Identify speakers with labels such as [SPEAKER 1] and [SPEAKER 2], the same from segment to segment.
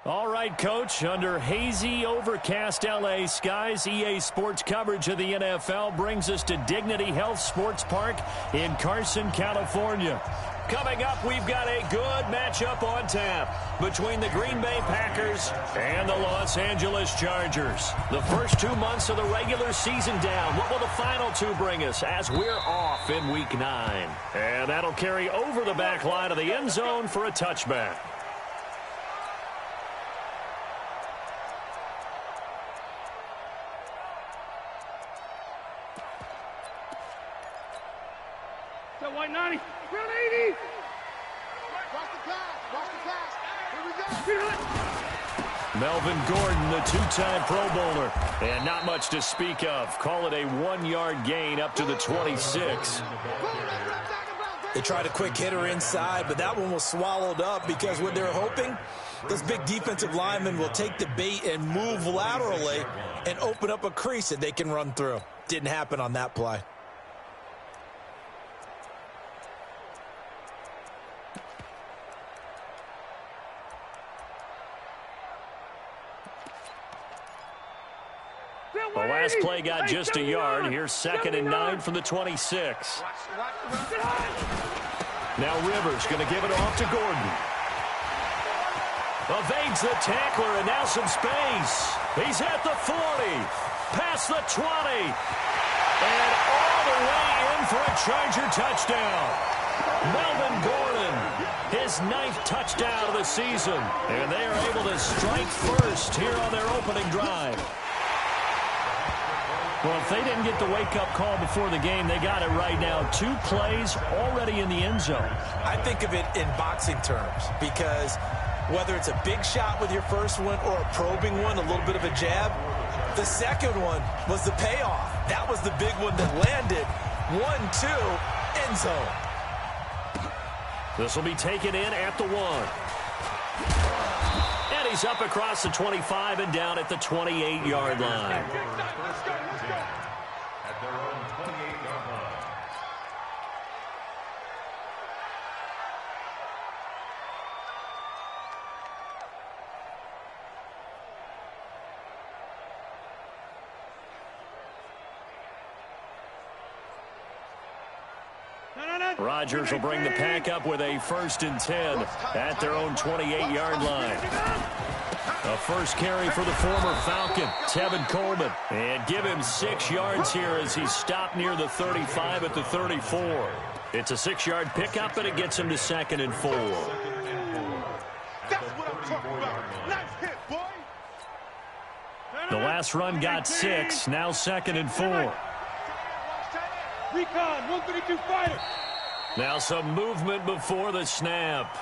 [SPEAKER 1] All right, Coach, under hazy, overcast L.A. skies, EA Sports coverage of the NFL brings us to Dignity Health Sports Park in Carson, California. Coming up, we've got a good matchup on tap between the Green Bay Packers and the Los Angeles Chargers. The first 2 months of the regular season down. What will the final two bring us as we're off in Week 9? And that'll carry over the back line of the end zone for a touchback.
[SPEAKER 2] White 90. 180. Watch the pass. Here we go.
[SPEAKER 1] Melvin Gordon, the two-time Pro Bowler. And not much to speak of. Call it a 1-yard gain up to the 26.
[SPEAKER 3] They tried a quick hitter inside, but that one was swallowed up because what they're hoping, those big defensive linemen will take the bait and move laterally and open up a crease that they can run through. Didn't happen on that play.
[SPEAKER 1] The last play got just a yard. Here's 2nd and 9 from the 26. Now Rivers going to give it off to Gordon. Evades the tackler, and now some space. He's at the 40, past the 20, and all the way in for a Charger touchdown. Melvin Gordon, his 9th touchdown of the season, and they are able to strike first here on their opening drive. Well, if they didn't get the wake-up call before the game, they got it right now. 2 plays already in the end zone.
[SPEAKER 3] I think of it in boxing terms because whether it's a big shot with your first one or a probing one, a little bit of a jab, the second one was the payoff. That was the big one that landed. 1-2, end zone.
[SPEAKER 1] This will be taken in at the 1. And he's up across the 25 and down at the 28-yard line.
[SPEAKER 4] At their own 28-yard line.
[SPEAKER 1] Rodgers will bring the pack up with a 1st and 10 at their own 28-yard line. A first carry for the former Falcon, Tevin Coleman. And give him 6 yards here as he's stopped near the 35 at the 34. It's a 6-yard pickup, and it gets him to 2nd and 4.
[SPEAKER 2] That's what I'm talking about. Nice hit, boy.
[SPEAKER 1] The last run got 6, now 2nd and 4.
[SPEAKER 2] Recon, 132 fighter.
[SPEAKER 1] Now some movement before the snap.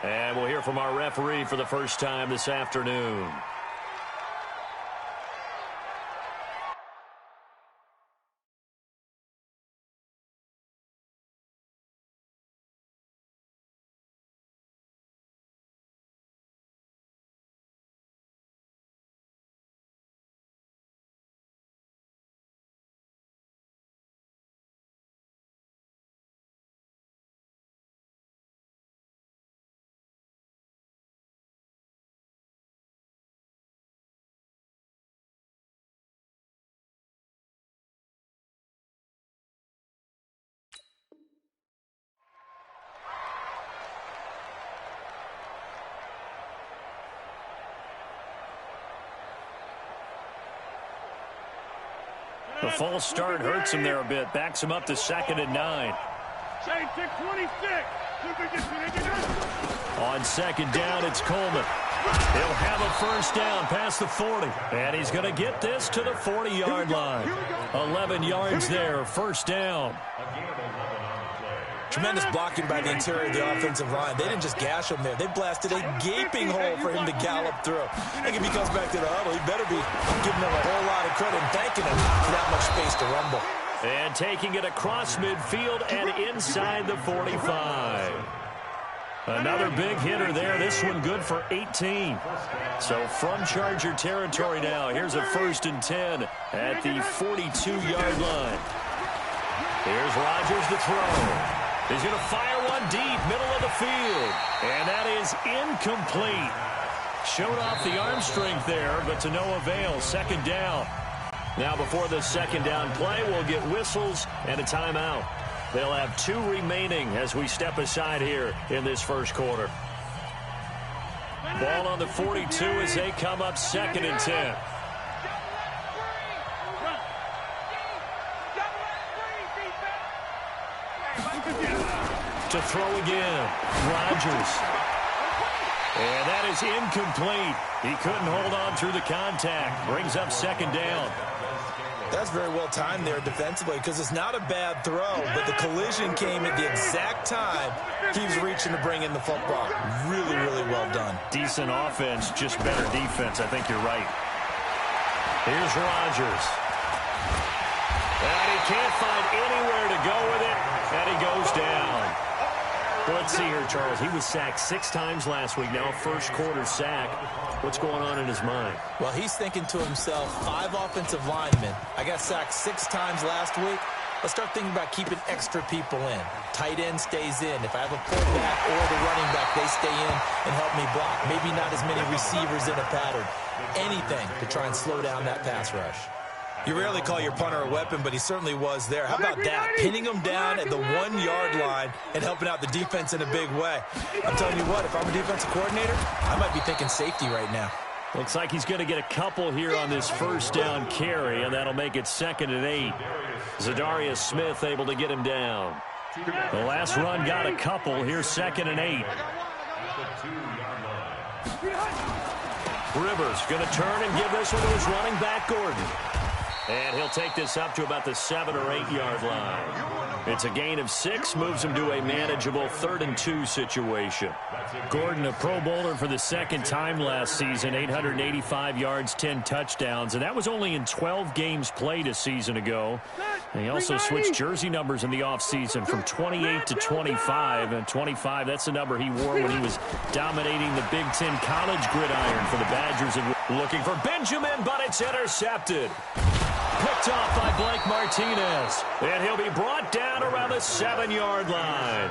[SPEAKER 1] And we'll hear from our referee for the first time this afternoon. The false start hurts him there a bit. Backs him up to 2nd and 9.
[SPEAKER 2] Change to 26.
[SPEAKER 1] On 2nd down, it's Coleman. He'll have a first down past the 40. And he's going to get this to the 40-yard line. 11 yards there, first down.
[SPEAKER 3] Tremendous blocking by the interior of the offensive line. They didn't just gash him there. They blasted a gaping hole for him to gallop through. I think if he comes back to the huddle, he better be giving them a whole lot of credit and thanking him for that much space to rumble.
[SPEAKER 1] And taking it across midfield and inside the 45. Another big hitter there. This one good for 18. So from Charger territory now, here's a 1st and 10 at the 42-yard line. Here's Rodgers to throw. He's going to fire one deep, middle of the field. And that is incomplete. Showed off the arm strength there, but to no avail. Second down. Now before this second down play, we'll get whistles and a timeout. They'll have 2 remaining as we step aside here in this first quarter. Ball on the 42 as they come up 2nd and 10. To throw again. Rodgers. And that is incomplete. He couldn't hold on through the contact. Brings up 2nd down.
[SPEAKER 3] That's very well timed there defensively because it's not a bad throw, but the collision came at the exact time he was reaching to bring in the football. Really, really well done.
[SPEAKER 1] Decent offense, just better defense. I think you're right. Here's Rodgers. And he can't find anywhere to go with it, and he goes down. Let's see here, Charles. He was sacked 6 times last week. Now a first quarter sack. What's going on in his mind?
[SPEAKER 3] Well, he's thinking to himself, 5 offensive linemen. I got sacked 6 times last week. Let's start thinking about keeping extra people in. Tight end stays in. If I have a fullback or the running back, they stay in and help me block. Maybe not as many receivers in a pattern. Anything to try and slow down that pass rush. You rarely call your punter a weapon, but he certainly was there. How about that? Pinning him down at the 1-yard line and helping out the defense in a big way. I'm telling you what, if I'm a defensive coordinator, I might be thinking safety right now.
[SPEAKER 1] Looks like he's going to get a couple here on this first down carry, and that'll make it 2nd and 8. Zadarius Smith able to get him down. The last run got a couple. Here's 2nd and 8. Rivers going to turn and give this one to his running back, Gordon. And he'll take this up to about the 7 or 8 yard line. It's a gain of 6, moves him to a manageable 3rd and 2 situation. Gordon, a Pro Bowler for the 2nd time last season, 885 yards, 10 touchdowns, and that was only in 12 games played a season ago. And he also switched jersey numbers in the offseason from 28 to 25, and 25, that's the number he wore when he was dominating the Big Ten college gridiron for the Badgers. Looking for Benjamin, but it's intercepted. Picked off by Blake Martinez. And he'll be brought down around the 7-yard line.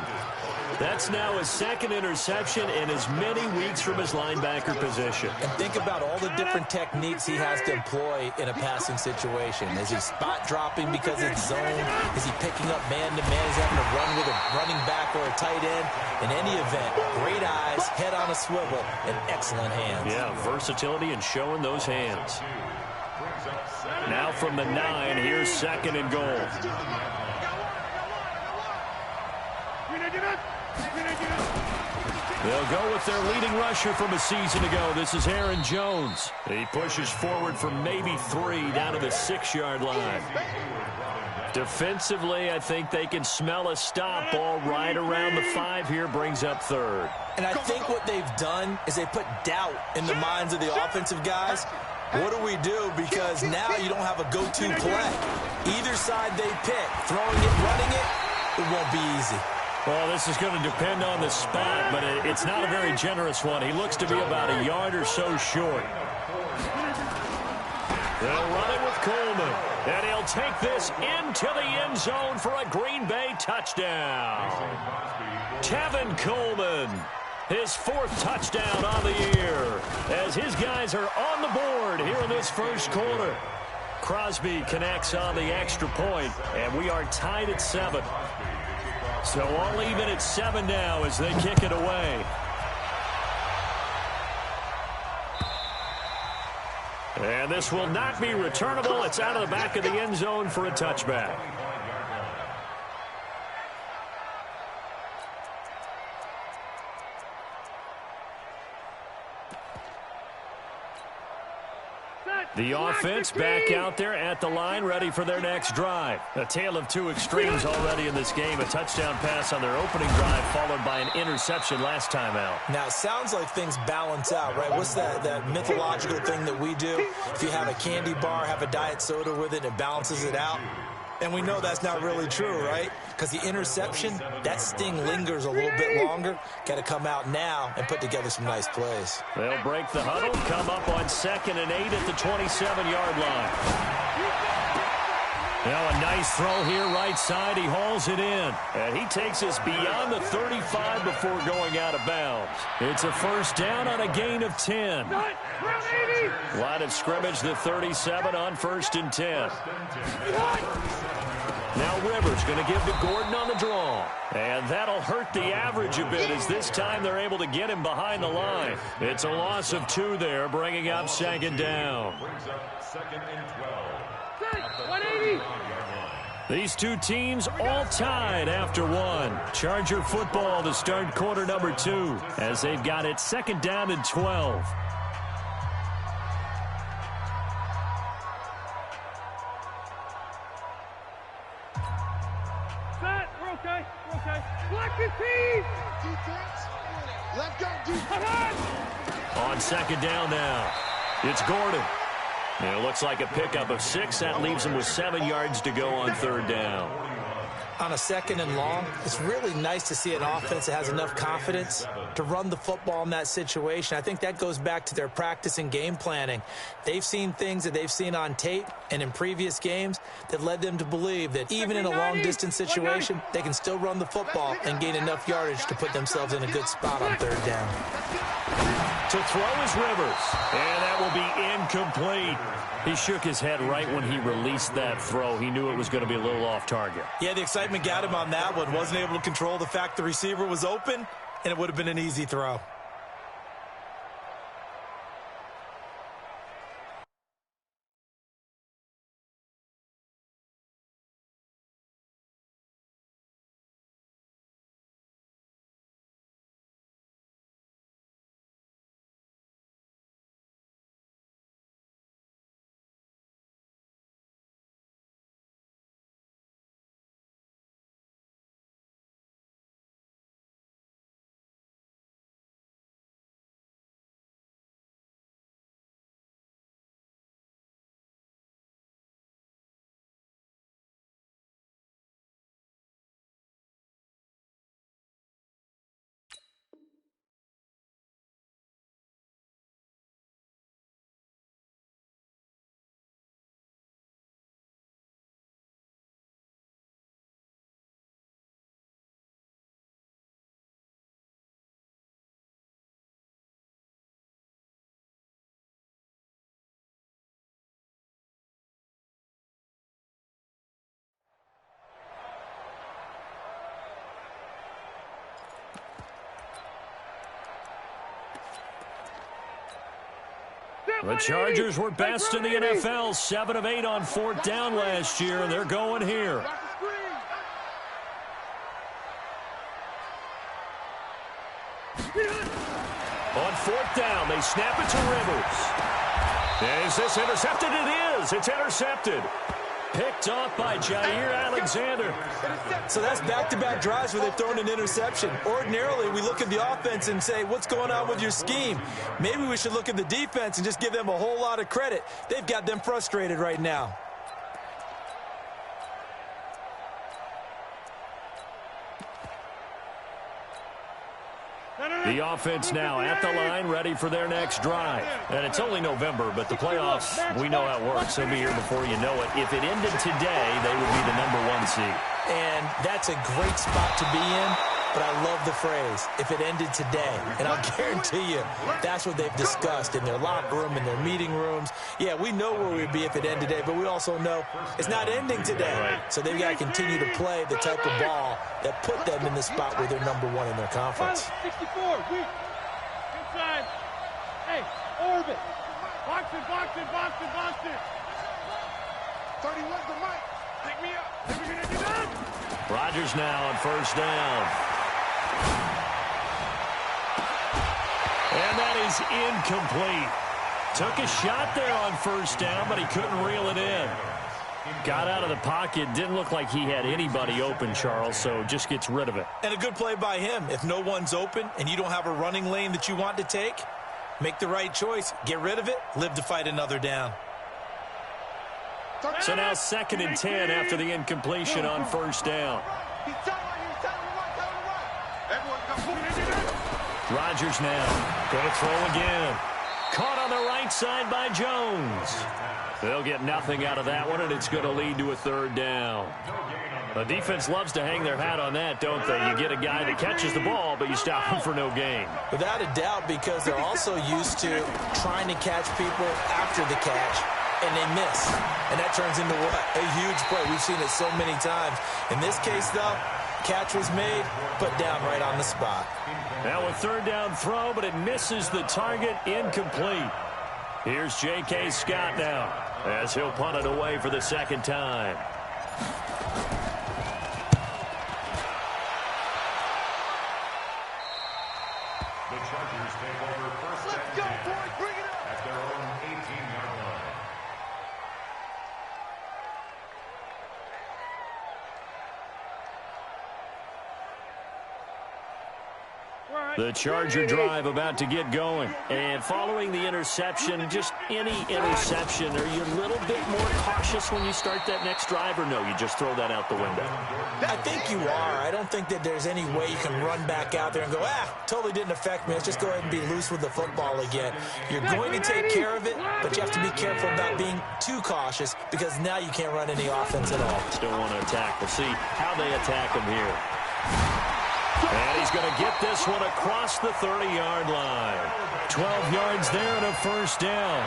[SPEAKER 1] That's now his 2nd interception in as many weeks from his linebacker position.
[SPEAKER 3] And think about all the different techniques he has to employ in a passing situation. Is he spot dropping because it's zone? Is he picking up man-to-man? Is he having to run with a running back or a tight end? In any event, great eyes, head on a swivel, and excellent hands.
[SPEAKER 1] Yeah, versatility and showing those hands. Now from the 9, here's 2nd and goal. They'll go with their leading rusher from a season ago. This is Aaron Jones. He pushes forward for maybe 3 down to the 6-yard line. Defensively, I think they can smell a stop. Ball right around the 5 here, brings up 3rd.
[SPEAKER 3] And I think what they've done is they put doubt in the minds of the offensive guys. What do we do? Because now you don't have a go-to play. Either side they pick, throwing it, running it, it won't be easy.
[SPEAKER 1] Well, this is going to depend on the spot, but it's not a very generous one. He looks to be about a yard or so short. They'll run it with Coleman, and he'll take this into the end zone for a Green Bay touchdown. Tevin Coleman, his 4th touchdown on the year, as his guys are on the board here in this first quarter. Crosby connects on the extra point, and we are tied at 7. So all even at 7 now as they kick it away. And this will not be returnable. It's out of the back of the end zone for a touchback. The offense back out there at the line, ready for their next drive. A tale of 2 extremes already in this game. A touchdown pass on their opening drive, followed by an interception last time out.
[SPEAKER 3] Now, it sounds like things balance out, right? What's that mythological thing that we do? If you have a candy bar, have a diet soda with it, it balances it out. And we know that's not really true, right? Because the interception, that sting lingers a little bit longer. Got to come out now and put together some nice plays.
[SPEAKER 1] They'll break the huddle, come up on 2nd and 8 at the 27-yard line. Now a nice throw here right side. He hauls it in. And he takes us beyond the 35 before going out of bounds. It's a first down on a gain of 10. Line of scrimmage, the 37 on 1st and 10. Now Rivers going to give to Gordon on the draw. And that'll hurt the average a bit as this time they're able to get him behind the line. It's a loss of 2 there, bringing up 2nd down. These two teams all tied after 1. Charger football to start quarter number 2 as they've got it 2nd down and 12. On 2nd down now, it's Gordon. And it looks like a pickup of 6. That leaves him with 7 yards to go on 3rd down.
[SPEAKER 3] On a 2nd and long, it's really nice to see an offense that has enough confidence to run the football in that situation. I think that goes back to their practice and game planning. They've seen things that they've seen on tape and in previous games that led them to believe that even in a long-distance situation, they can still run the football and gain enough yardage to put themselves in a good spot on 3rd down.
[SPEAKER 1] To throw is Rivers, and that will be incomplete. He shook his head right when he released that throw. He knew it was going to be a little off target.
[SPEAKER 3] Yeah, the excitement got him on that one. Wasn't able to control the fact the receiver was open, and it would have been an easy throw.
[SPEAKER 1] The Chargers were best in the NFL, 7 of 8 on 4th down last year, and they're going here. On 4th down, they snap it to Rivers. Is this intercepted? It is. It's intercepted. Picked off by Jair Alexander.
[SPEAKER 3] So that's back-to-back drives where they've thrown an interception. Ordinarily, we look at the offense and say, what's going on with your scheme? Maybe we should look at the defense and just give them a whole lot of credit. They've got them frustrated right now.
[SPEAKER 1] The offense now at the line, ready for their next drive. And it's only November, but the playoffs, we know how it works. They'll be here before you know it. If it ended today, they would be the #1 seed.
[SPEAKER 3] And that's a great spot to be in, but I love the phrase, if it ended today. And I'll guarantee you, that's what they've discussed in their locker room, in their meeting rooms. Yeah, we know where we'd be if it ended today, but we also know it's not ending today.
[SPEAKER 1] Right.
[SPEAKER 3] So they've got to continue to play the type of ball that put them in the spot where they're #1 in their conference.
[SPEAKER 2] 64, weak. Inside. Hey, orbit. Box it, box it, box it, box it. 31's the mic. Pick me up. Let me get it done.
[SPEAKER 1] Rodgers now on 1st down. And that is incomplete. Took a shot there on 1st down, but he couldn't reel it in. Got out of the pocket. Didn't look like he had anybody open, Charles, so just gets rid of it.
[SPEAKER 3] And a good play by him. If no one's open and you don't have a running lane that you want to take, make the right choice. Get rid of it. Live to fight another down.
[SPEAKER 1] So now 2nd and 10 after the incompletion on 1st down. Rodgers now going to throw again. Caught on the right side by Jones. They'll get nothing out of that one, and it's going to lead to a third down. The defense loves to hang their hat on that, don't they? You get a guy that catches the ball, but you stop him for no gain.
[SPEAKER 3] Without a doubt, because they're also used to trying to catch people after the catch, and they miss. And that turns into what? A huge play. We've seen it so many times. In this case, though, catch was made, put down right on the spot.
[SPEAKER 1] Now a third down throw, but it misses the target, incomplete. Here's J.K. Scott now, as he'll punt it away for the second time.
[SPEAKER 4] The Chargers take over first and 10 at their own 18-yard line.
[SPEAKER 1] The Charger drive about to get going. And following the interception, just any interception, are you a little bit more cautious when you start that next drive, or no, you just throw that out the window?
[SPEAKER 3] I think you are. I don't think that there's any way you can run back out there and go, totally didn't affect me. Let's just go ahead and be loose with the football again. You're going to take care of it, but you have to be careful about being too cautious because now you can't run any offense at all.
[SPEAKER 1] Still want to attack. We'll see how they attack him here. And he's going to get this one across the 30-yard line. 12 yards there and a first down.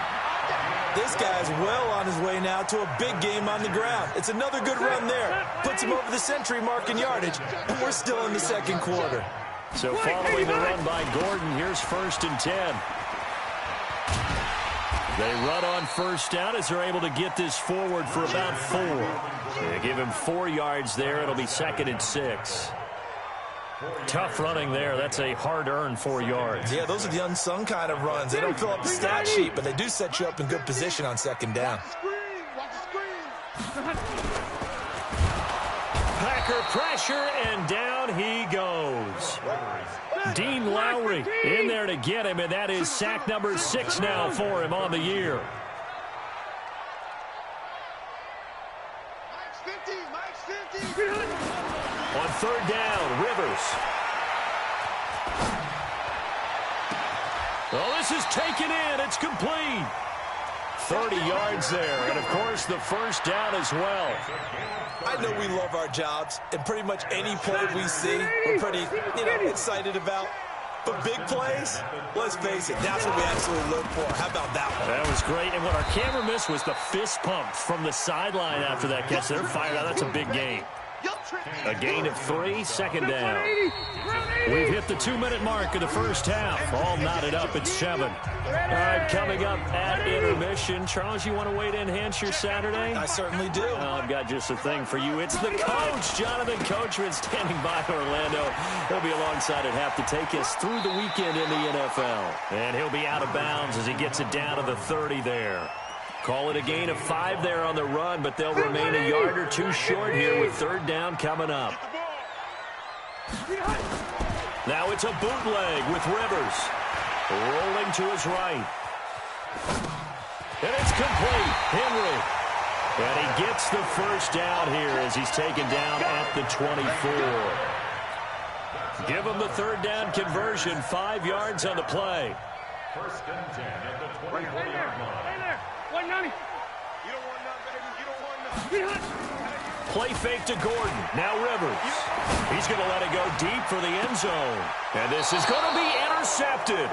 [SPEAKER 3] This guy's well on his way now to a big game on the ground. It's another good run there. Puts him over the century mark in yardage, and we're still in the second quarter.
[SPEAKER 1] So following the run by Gordon, here's first and 10. They run on first down as they're able to get this forward for about 4. They give him 4 yards there. It'll be second and 6. Tough running there. That's a hard-earned 4 yards.
[SPEAKER 3] Yeah, those are the unsung kind of runs. They don't fill up the stat sheet, but they do set you up in good position on second down.
[SPEAKER 1] Packer pressure, and down he goes. Dean Lowry in there to get him, and that is sack number 6 now for him on the year. On third down, Rivers. Well, this is taken in. It's complete. 30 yards there, and, of course, the first down as well.
[SPEAKER 3] I know we love our jobs, and pretty much any play we see, we're pretty, excited about. But big plays, let's face it, that's what we absolutely look for. How about that one?
[SPEAKER 1] That was great, and what our camera missed was the fist pump from the sideline after that catch. They're fired out. That's a big gain. A gain of 3, second down. We've hit the 2-minute mark of the first half. All knotted up at 7. All right, coming up at intermission. Charles, you want to wait to enhance your Saturday?
[SPEAKER 3] I certainly do.
[SPEAKER 1] I've got just a thing for you. It's the coach, Jonathan Coachman, standing by Orlando. He'll be alongside at half to take us through the weekend in the NFL. And he'll be out of bounds as he gets it down to the 30 there. Call it a gain of 5 there on the run, but they'll remain a yard or 2 short here with third down coming up. Now it's a bootleg with Rivers. Rolling to his right. And it's complete. Henry. And he gets the first down here as he's taken down at the 24. Give him the third down conversion. 5 yards on the play.
[SPEAKER 4] First and 10 at the 24-yard line.
[SPEAKER 2] 190. You don't want none, baby. You don't want none.
[SPEAKER 1] Play fake to Gordon. Now Rivers. He's going to let it go deep for the end zone. And this is going to be intercepted.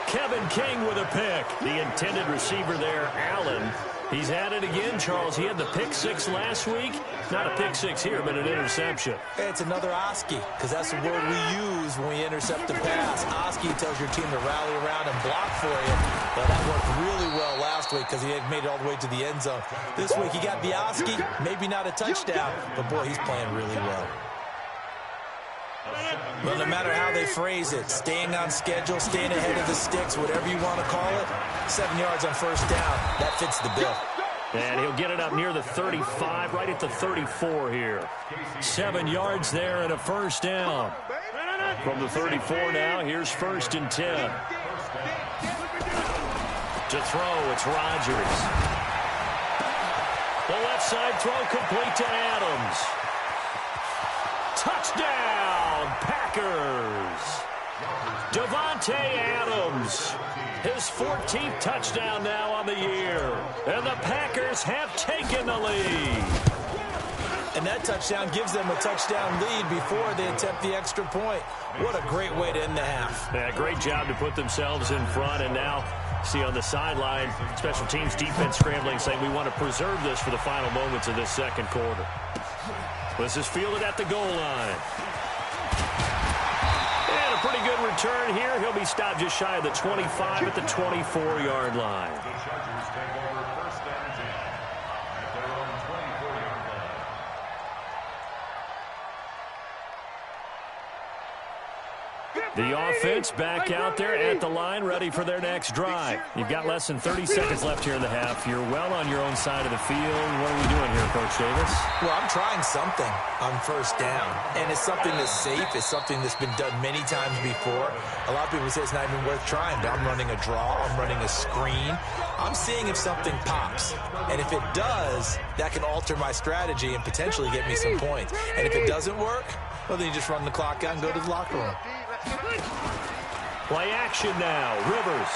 [SPEAKER 1] Kevin King with a pick. The intended receiver there, Allen. He's had it again, Charles. He had the pick 6 last week. Not a pick 6 here, but an interception.
[SPEAKER 3] It's another Oski, because that's the word we use when we intercept a pass. Oski tells your team to rally around and block for you. But that worked really well last week because he had made it all the way to the end zone. This week he got the Oski, maybe not a touchdown, but boy, he's playing really well. Well, no matter how they phrase it, staying on schedule, staying ahead of the sticks, whatever you want to call it, 7 yards on first down, that fits the bill.
[SPEAKER 1] And he'll get it up near the 35, right at the 34 here. 7 yards there and a first down. From the 34 now, here's first and 10. To throw, it's Rodgers. The left side throw complete to Adams. Touchdown, Packers. Davante Adams, his 14th touchdown now on the year. And the Packers have taken the lead.
[SPEAKER 3] And that touchdown gives them a touchdown lead before they attempt the extra point. What a great way to end the half.
[SPEAKER 1] Yeah, great job to put themselves in front. And now, see on the sideline, special teams defense scrambling, saying we want to preserve this for the final moments of this second quarter. This is fielded at the goal line. And a pretty good return here. He'll be stopped just shy of the 25 at the 24-yard line.
[SPEAKER 4] The Chargers take over first and 10 at their own 24-yard line.
[SPEAKER 1] The offense back out there at the line, ready for their next drive. You've got less than 30 seconds left here in the half. You're well on your own side of the field. What are we doing here, Coach Davis?
[SPEAKER 3] Well, I'm trying something on first down, and it's something that's safe. It's something that's been done many times before. A lot of people say it's not even worth trying, but I'm running a draw. I'm running a screen. I'm seeing if something pops, and if it does, that can alter my strategy and potentially get me some points. And if it doesn't work, well, then you just run the clock out and go to the locker room.
[SPEAKER 1] Play action now. Rivers.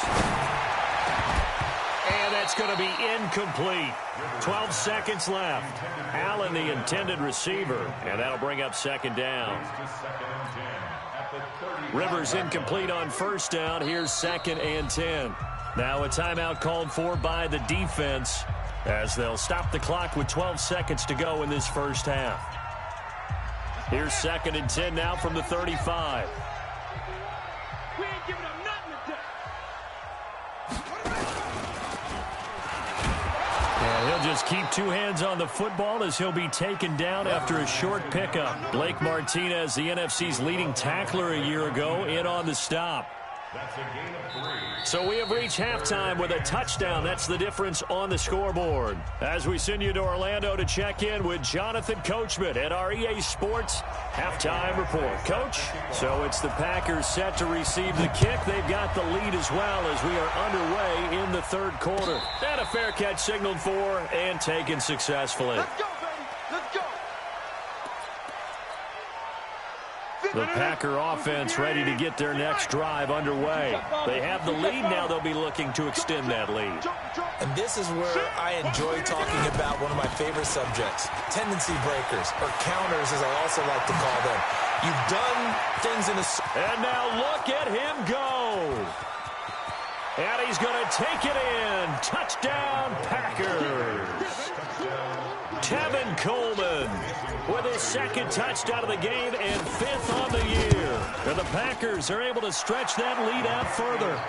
[SPEAKER 1] And that's going to be incomplete. 12 seconds left. Allen, the intended receiver. And that'll bring up second down. Rivers incomplete on first down. Here's second and 10. Now a timeout called for by the defense as they'll stop the clock with 12 seconds to go in this first half. Here's second and 10 now from the 35.
[SPEAKER 2] We ain't giving up nothing today.
[SPEAKER 1] And he'll just keep two hands on the football as he'll be taken down after a short pickup. Blake Martinez, the NFC's leading tackler a year ago, in on the stop.
[SPEAKER 4] That's a gain of 3.
[SPEAKER 1] So we have reached halftime with a touchdown. That's the difference on the scoreboard. As we send you to Orlando to check in with Jonathan Coachman at our EA Sports Halftime Report. Coach, so it's the Packers set to receive the kick. They've got the lead as well as we are underway in the third quarter. And a fair catch signaled for and taken successfully.
[SPEAKER 2] Let's go, baby. Let's go.
[SPEAKER 1] The Packer offense ready to get their next drive underway. They have the lead. Now they'll be looking to extend that lead.
[SPEAKER 3] And this is where I enjoy talking about one of my favorite subjects, tendency breakers, or counters as I also like to call them. You've done things in a...
[SPEAKER 1] And now look at him go. And he's going to take it in. Touchdown, Packers. Tevin Coleman with his second touchdown of the game and 5th on the year. And the Packers are able to stretch that lead out further.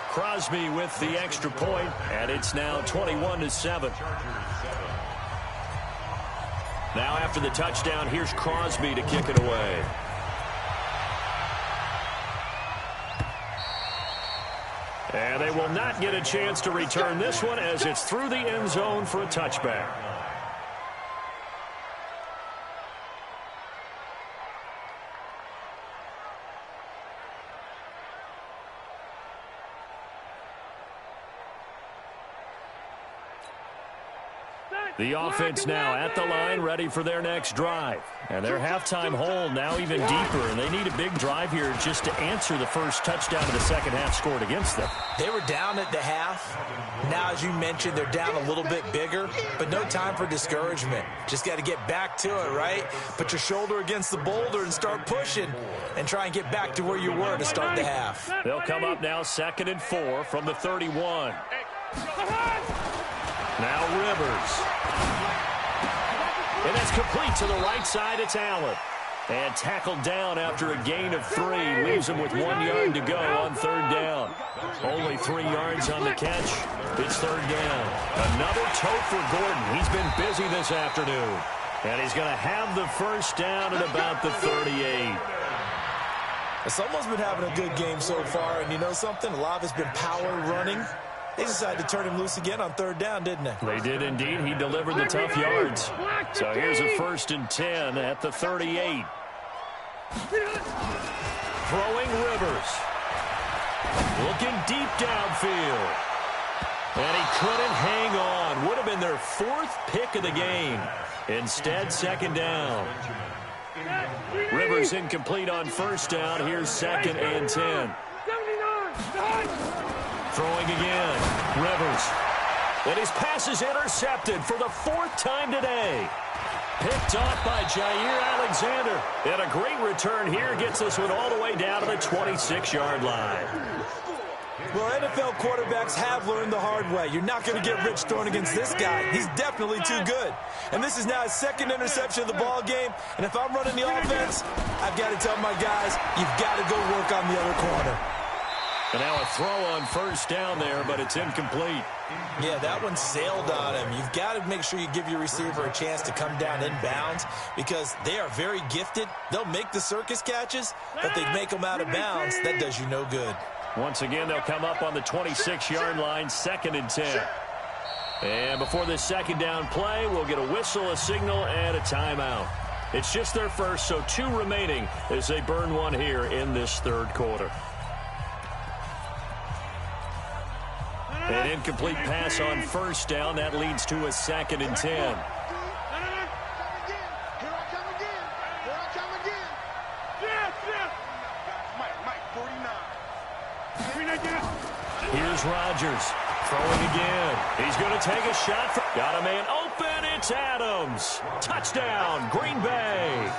[SPEAKER 1] Crosby with the extra point, and it's now 21-7. Now after the touchdown, here's Crosby to kick it away. And they will not get a chance to return this one as it's through the end zone for a touchback. The offense now at the line, ready for their next drive. And their halftime hole now even deeper, and they need a big drive here just to answer the first touchdown of the second half scored against them.
[SPEAKER 3] They were down at the half. Now, as you mentioned, they're down a little bit bigger, but no time for discouragement. Just got to get back to it, right? Put your shoulder against the boulder and start pushing and try and get back to where you were to start the half.
[SPEAKER 1] They'll come up now 2nd and 4 from the 31. Now Rivers. And that's complete to the right side. It's Allen. And tackled down after a gain of 3. Leaves him with 1 yard to go on third down. Only 3 yards on the catch. It's third down. Another tote for Gordon. He's been busy this afternoon. And he's going to have the first down at about the 38.
[SPEAKER 3] Someone's been having a good game so far, and you know something? A lot of it's been power running. They decided to turn him loose again on third down, didn't they?
[SPEAKER 1] They did indeed. He delivered the tough yards. So here's a 1st and 10 at the 38. Throwing Rivers. Looking deep downfield. And he couldn't hang on. Would have been their 4th pick of the game. Instead, second down. Rivers incomplete on first down. Here's 2nd and 10. Throwing again. Rivers. And his pass is intercepted for the 4th time today. Picked off by Jair Alexander. And a great return here gets this one all the way down to the 26-yard line.
[SPEAKER 3] Well, NFL quarterbacks have learned the hard way. You're not going to get rich throwing against this guy. He's definitely too good. And this is now his 2nd interception of the ball game. And if I'm running the offense, I've got to tell my guys, you've got to go work on the other corner.
[SPEAKER 1] And now a throw on first down there, but it's incomplete.
[SPEAKER 3] Yeah, that one sailed on him. You've got to make sure you give your receiver a chance to come down inbounds because they are very gifted. They'll make the circus catches, but they make them out of bounds. That does you no good.
[SPEAKER 1] Once again, they'll come up on the 26-yard line, 2nd and 10. And before this 2nd down play, we'll get a whistle, a signal, and a timeout. It's just their first, so 2 remaining as they burn one here in this 3rd quarter. An incomplete pass on first down. That leads to a 2nd and 10. Here's Rodgers throwing again. He's going to take a shot. Got a man open. It's Adams. Touchdown, Green Bay.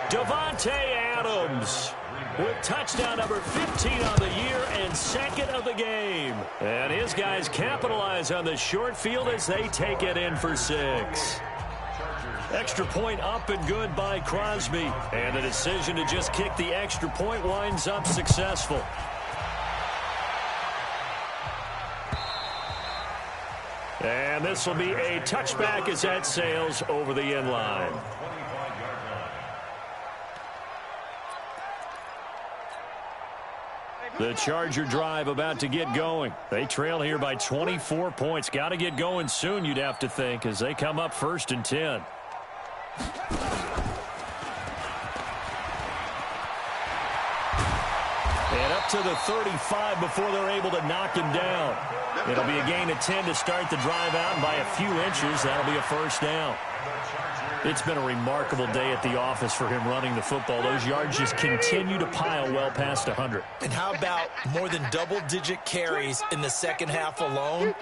[SPEAKER 1] Davante Adams with touchdown number 15 on the year and 2nd of the game. And his guys capitalize on the short field as they take it in for 6. Extra point up and good by Crosby. And the decision to just kick the extra point winds up successful. And this will be a touchback as that sails over the end line. The Charger drive about to get going. They trail here by 24 points. Got to get going soon, you'd have to think, as they come up 1st and 10. And up to the 35 before they're able to knock him down. It'll be a gain of 10 to start the drive out, and by a few inches, that'll be a 1st down. It's been a remarkable day at the office for him running the football. Those yards just continue to pile well past 100.
[SPEAKER 3] And how about more than double-digit carries in the 2nd half alone?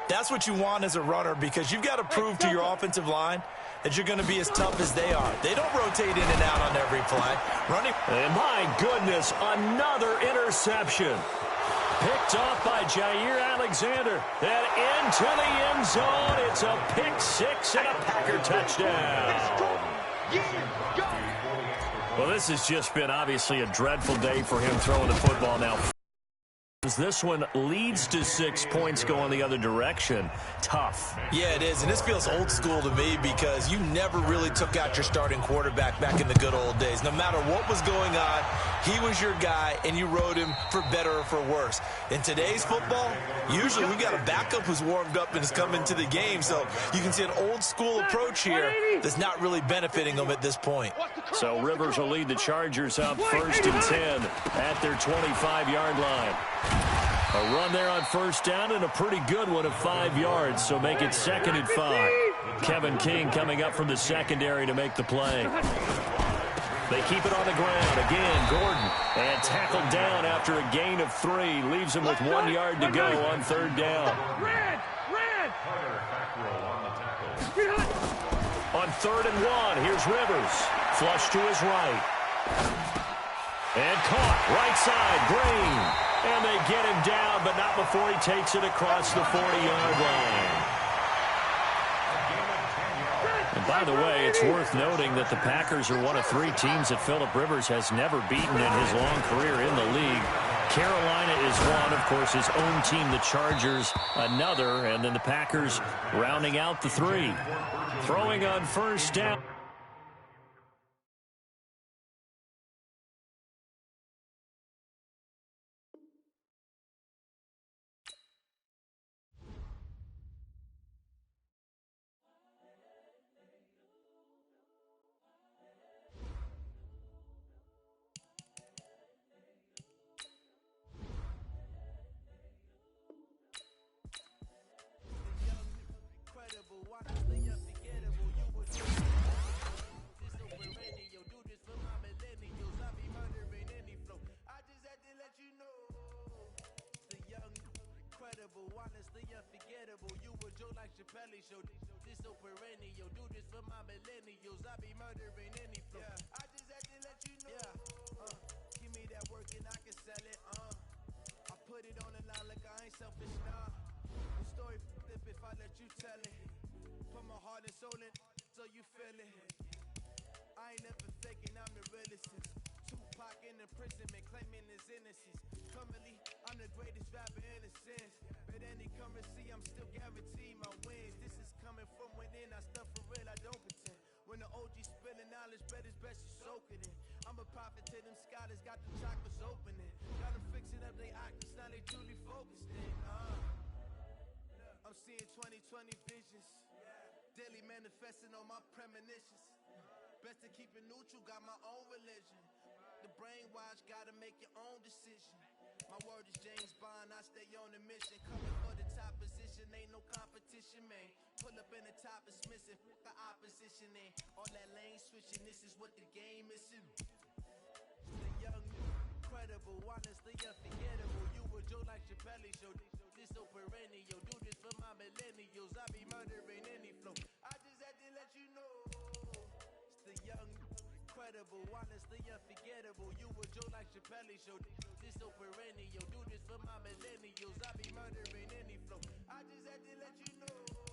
[SPEAKER 3] That's what you want as a runner because you've got to prove to your offensive line that you're going to be as tough as they are. They don't rotate in and out on every play.
[SPEAKER 1] And my goodness, another interception. Picked off by Jair Alexander. Then into the end zone. It's a pick 6 and a Packer touchdown. Well, this has just been obviously a dreadful day for him throwing the football now. This one leads to 6 points going the other direction. Tough.
[SPEAKER 3] Yeah, it is, and this feels old school to me because you never really took out your starting quarterback back in the good old days. No matter what was going on, he was your guy, and you rode him for better or for worse. In today's football, usually we've got a backup who's warmed up and has come into the game, so you can see an old school approach here that's not really benefiting them at this point.
[SPEAKER 1] So Rivers will lead the Chargers up 1st and 10 at their 25-yard line. A run there on first down and a pretty good one of 5 yards, so make it 2nd and 5. Kevin King coming up from the secondary to make the play. They keep it on the ground. Again, Gordon. And tackled down after a gain of 3. Leaves him with 1 yard to go on 3rd down. On 3rd and 1, here's Rivers. Flush to his right. And caught. Right side, Green. And they get him down, but not before he takes it across the 40-yard line. And by the way, it's worth noting that the Packers are one of 3 teams that Phillip Rivers has never beaten in his long career in the league. Carolina is one, of course, his own team, the Chargers, another, and then the Packers rounding out the 3. Throwing on first down.
[SPEAKER 5] incredible, honestly unforgettable. You a joke like Chappelle Show. This so perennial. Do this for my millennials. I be murdering any flow. Yeah. I just had to let you know. Yeah. Give me that work and I can sell it. I put it on the line like I ain't selfish, nah. The story flip if I let you tell it. Put my heart and soul in so you feel it. I ain't never faking, I'm the realest. Tupac in imprisonment, claiming his innocence. Currently, I'm the greatest rapper in a sense. But any currency, I'm still guaranteed my wins. This is coming from within, I stuff for real, I don't pretend. When the OG spilling knowledge, bet it's best you soak it in. I'm a prophet to them scholars, got the chakras opening. Got them fixing up their octaves, now they truly focused in. I'm seeing 2020 visions. Daily manifesting on my premonitions. Best to keep it neutral, got my own religion. The brainwash, gotta make your own decision. My word is James Bond, I stay on a mission. Coming for the top position, ain't no competition, man. Pull up in the top, it's missing, the opposition in. All that lane switching, this is what the game is. The young, incredible, honestly unforgettable. You a joke like Chappelle Show. This so perennial. Do this for my millennials. I be murdering any flow. I just had to let you know. It's the young, incredible, honestly unforgettable. You a joke like Chappelle Show. This so perennial. Do this for my millennials. I be murdering any flow. I just had to let you know.